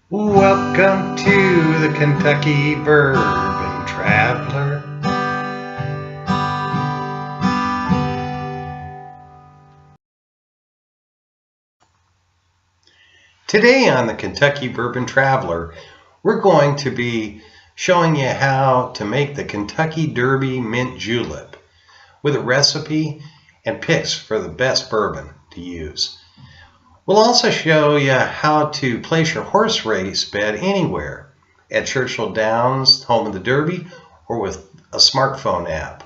Welcome to the Kentucky Bourbon Traveler. Today on the Kentucky Bourbon Traveler, we're going to be showing you how to make the Kentucky Derby Mint Julep with a recipe and picks for the best bourbon to use. We'll also show you how to place your horse race bet anywhere at Churchill Downs, home of the Derby, or with a smartphone app.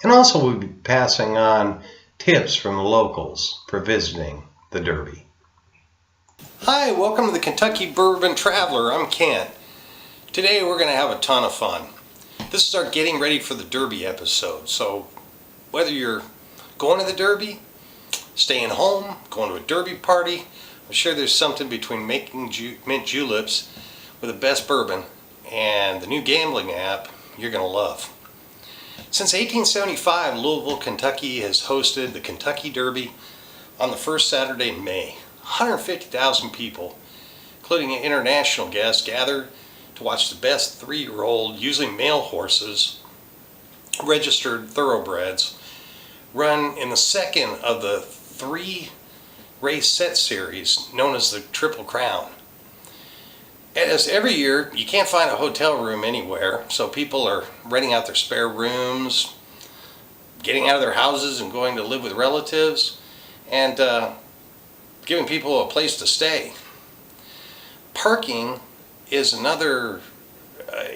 And also we'll be passing on tips from the locals for visiting the Derby. Hi, welcome to the Kentucky Bourbon Traveler. I'm Kent. Today we're going to have a ton of fun. This is our getting ready for the Derby episode. So whether you're going to the Derby, staying home, going to a Derby party, I'm sure there's something between making mint juleps with the best bourbon and the new gambling app you're going to love. Since 1875, Louisville, Kentucky has hosted the Kentucky Derby on the first Saturday in May. 150,000 people, including international guests, gather to watch the best 3-year-old, usually male horses, registered thoroughbreds, run in the second of the 3-race set series known as the Triple Crown. As every year, you can't find a hotel room anywhere, so people are renting out their spare rooms, getting out of their houses and going to live with relatives, and giving people a place to stay. Parking is another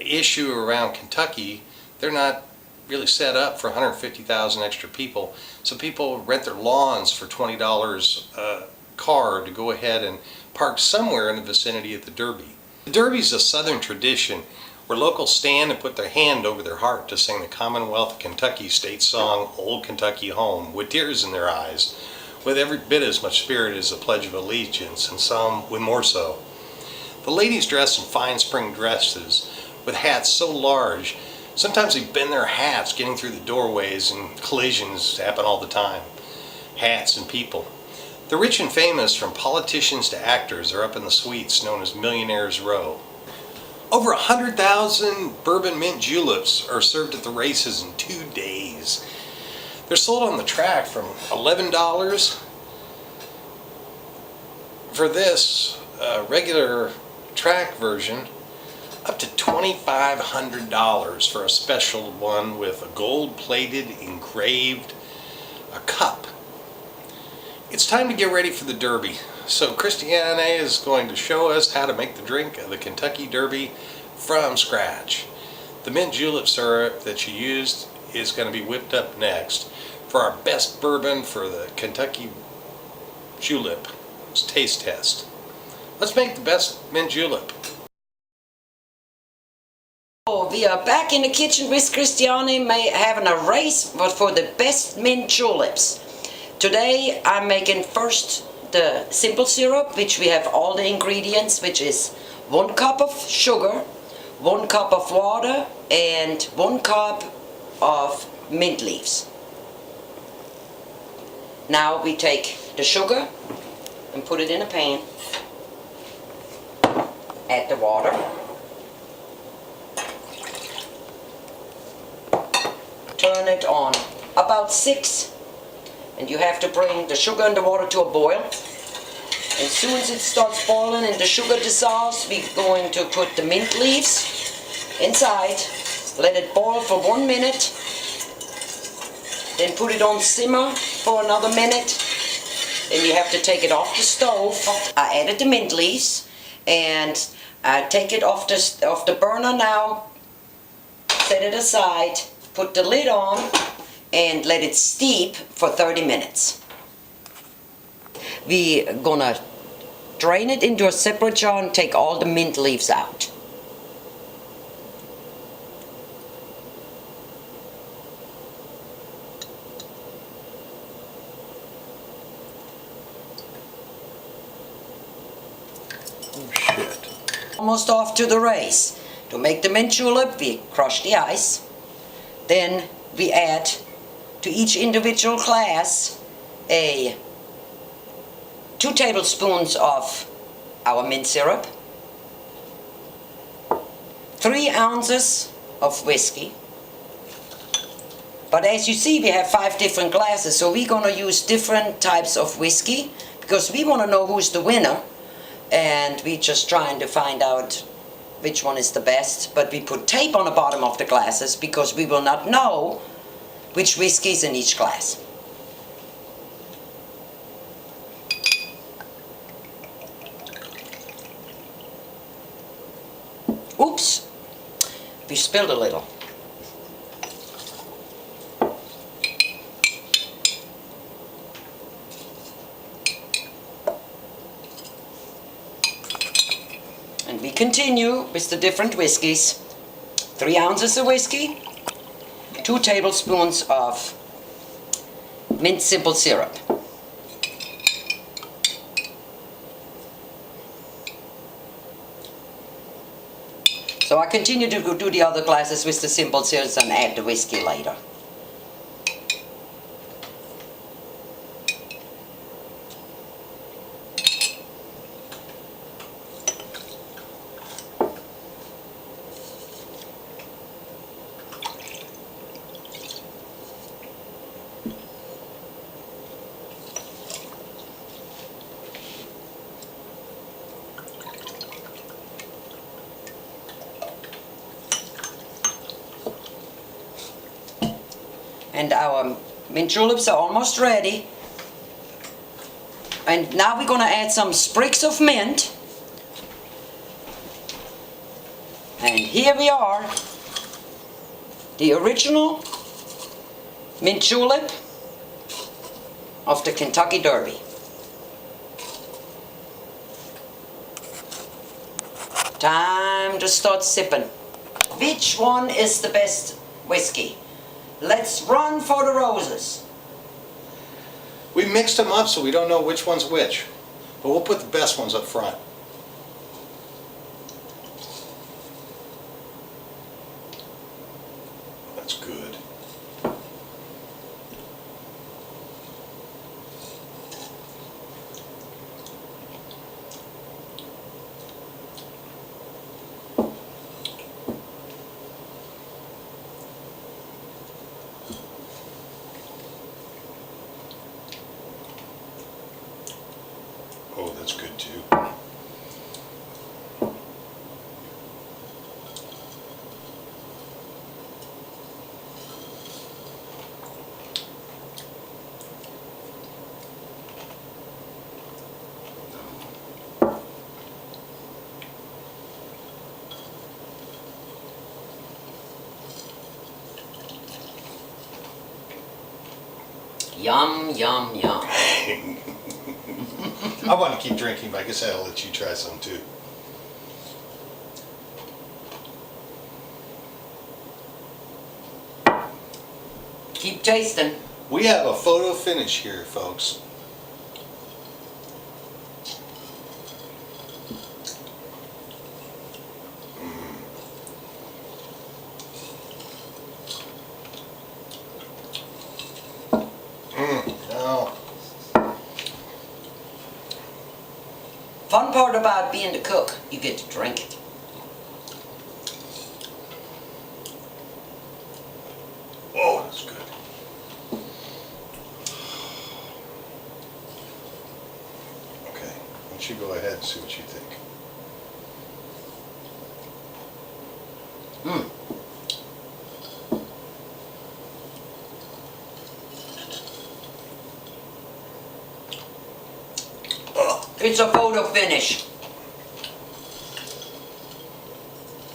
issue around Kentucky. They're not really set up for 150,000 extra people, so people rent their lawns for $20 a car to go ahead and park somewhere in the vicinity of the Derby. The Derby is a southern tradition where locals stand and put their hand over their heart to sing the Commonwealth of Kentucky state song, Old Kentucky Home, with tears in their eyes, with every bit as much spirit as the Pledge of Allegiance, and some with more so. The ladies dress in fine spring dresses with hats so large, sometimes they bend their hats getting through the doorways, and collisions happen all the time. Hats and people. The rich and famous, from politicians to actors, are up in the suites known as Millionaire's Row. Over 100,000 bourbon mint juleps are served at the races in 2 days. They're sold on the track from $11 for this regular track version, up to $2,500 for a special one with a gold-plated engraved cup. It's time to get ready for the Derby. So Christiane is going to show us how to make the drink of the Kentucky Derby from scratch. The mint julep syrup that she used is going to be whipped up next for our best bourbon for the Kentucky Julep taste test. Let's make the best mint julep. We are back in the kitchen with Christiane having a race but for the best mint juleps. Today I'm making first the simple syrup, which we have all the ingredients, which is 1 cup of sugar, 1 cup of water, and 1 cup of mint leaves. Now we take the sugar and put it in a pan, add the water, turn it on about 6, and you have to bring the sugar and the water to a boil. As soon as it starts boiling and the sugar dissolves, we're going to put the mint leaves inside, let it boil for 1 minute, then put it on simmer for another minute. Then you have to take it off the stove. I added the mint leaves and I take it off the burner now, set it aside, put the lid on and let it steep for 30 minutes. We're gonna drain it into a separate jar and take all the mint leaves out. Almost off to the race. To make the mint julep, we crush the ice. Then we add to each individual glass 2 tablespoons of our mint syrup, 3 ounces of whiskey. But as you see, we have 5 different glasses, so we're going to use different types of whiskey because we want to know who's the winner, and we're just trying to find out which one is the best. But we put tape on the bottom of the glasses because we will not know which whiskey is in each glass. Oops, we spilled a little. And we continue with the different whiskeys. 3 ounces of whiskey, 2 tablespoons of mint simple syrup. So I continue to do the other glasses with the simple syrup and add the whiskey later. And our mint juleps are almost ready. And now we're going to add some sprigs of mint. And here we are, the original mint julep of the Kentucky Derby. Time to start sipping. Which one is the best whiskey? Let's run for the roses. We mixed them up so we don't know which one's which, but we'll put the best ones up front. That's good. Oh, that's good too. Yum, yum, yum. I want to keep drinking, but I guess I'll let you try some too. Keep tasting. We have a photo finish here, folks. No. Fun part about being the cook, you get to drink it. Oh, that's good. Okay, why don't you go ahead and see what you think. Mm. It's a photo finish.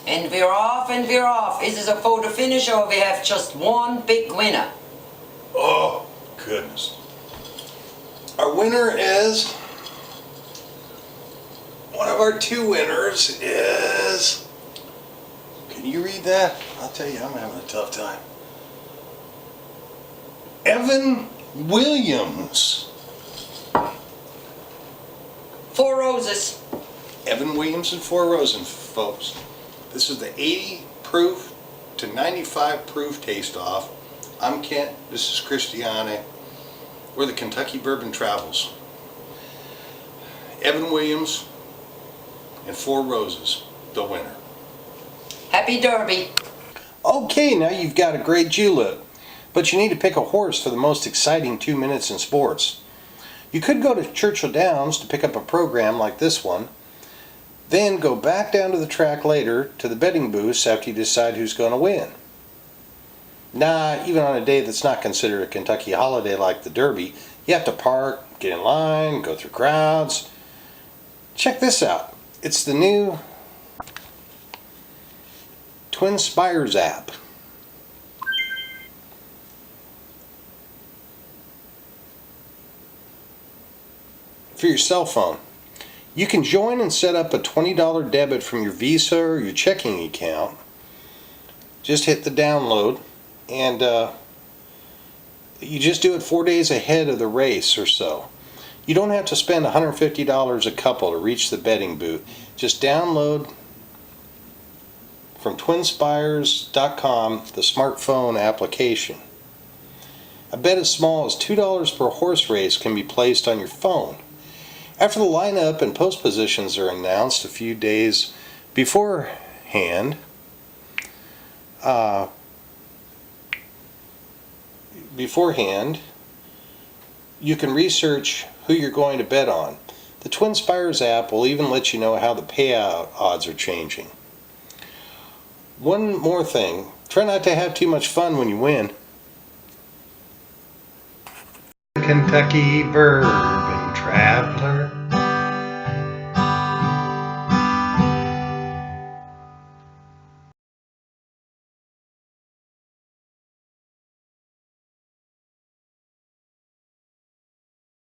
And we're off and we're off. Is this a photo finish or we have just one big winner? Oh, goodness. Our winner is... One of our two winners is... Can you read that? I'll tell you, I'm having a tough time. Evan Williams. 4 roses. Evan Williams and 4 Roses, folks. This is the 80 proof to 95 proof taste off. I'm Kent. This is Christiane. We're the Kentucky Bourbon Travels. Evan Williams and 4 Roses, the winner. Happy Derby. Okay, now you've got a great julep, but you need to pick a horse for the most exciting 2 minutes in sports. You could go to Churchill Downs to pick up a program like this one, then go back down to the track later to the betting booths after you decide who's going to win. Nah, even on a day that's not considered a Kentucky holiday like the Derby, you have to park, get in line, go through crowds. Check this out. It's the new Twin Spires app. For your cell phone. You can join and set up a $20 debit from your Visa or your checking account. Just hit the download, and you just do it 4 days ahead of the race or so. You don't have to spend $150 a couple to reach the betting booth. Just download from twinspires.com the smartphone application. A bet as small as $2 per horse race can be placed on your phone. After the lineup and post positions are announced a few days beforehand, you can research who you're going to bet on. The Twin Spires app will even let you know how the payout odds are changing. One more thing, try not to have too much fun when you win. Kentucky Bourbon Traveler.